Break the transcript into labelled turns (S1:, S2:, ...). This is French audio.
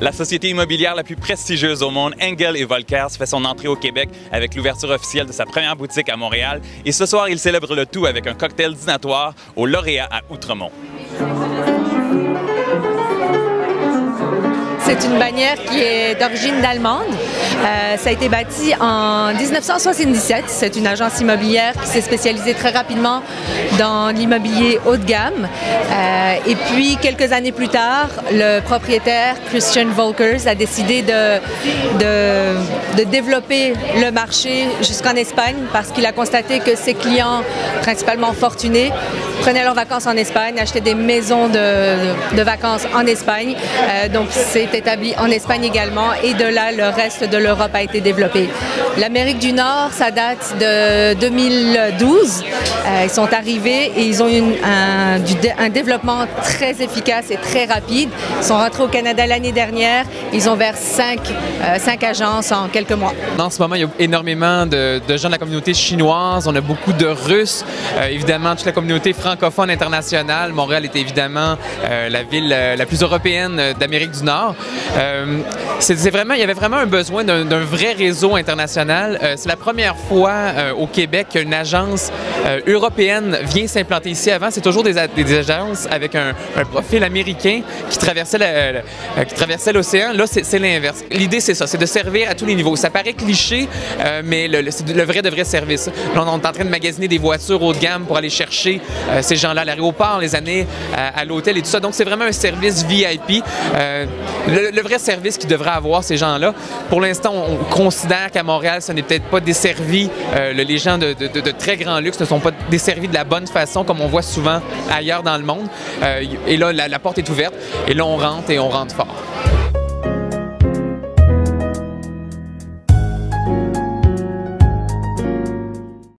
S1: La société immobilière la plus prestigieuse au monde, Engel & Volkers, fait son entrée au Québec avec l'ouverture officielle de sa première boutique à Montréal. Et ce soir, il célèbre le tout avec un cocktail dînatoire au Lauréat à Outremont.
S2: C'est une bannière qui est d'origine allemande. Ça a été bâti en 1977. C'est une agence immobilière qui s'est spécialisée très rapidement dans l'immobilier haut de gamme. Et puis, quelques années plus tard, le propriétaire, Christian Volkers, a décidé de développer le marché jusqu'en Espagne parce qu'il a constaté que ses clients, principalement fortunés, prenaient leurs vacances en Espagne, achetaient des maisons de vacances en Espagne. Donc, c'est établi en Espagne également et de là, le reste de l'Europe a été développé. L'Amérique du Nord, ça date de 2012. Ils sont arrivés et ils ont eu un développement très efficace et très rapide. Ils sont rentrés au Canada l'année dernière. Ils ont vers 5 agences en quelques mois.
S3: En ce moment, il y a énormément de gens de la communauté chinoise. On a beaucoup de Russes. Évidemment, toute la communauté francophone internationale. Montréal est évidemment la ville la plus européenne d'Amérique du Nord. Il y avait vraiment un besoin d'un vrai réseau international. C'est la première fois au Québec qu'une agence européenne vient s'implanter ici. Avant, c'est toujours des agences avec un profil américain qui traversait l'océan. Là, c'est l'inverse. L'idée, c'est ça, c'est de servir à tous les niveaux. Ça paraît cliché, mais c'est le vrai de vrai service. Là, on est en train de magasiner des voitures haut de gamme pour aller chercher ces gens-là à l'aéroport, les amener à l'hôtel et tout ça. Donc, c'est vraiment un service VIP. Le vrai service qu'ils devraient avoir, ces gens-là. Pour l'instant, on considère qu'à Montréal, ça n'est peut-être pas desservi. Les gens de très grand luxe ne sont pas desservis de la bonne façon, comme on voit souvent ailleurs dans le monde. Et là, la porte est ouverte. Et là, on rentre et on rentre fort.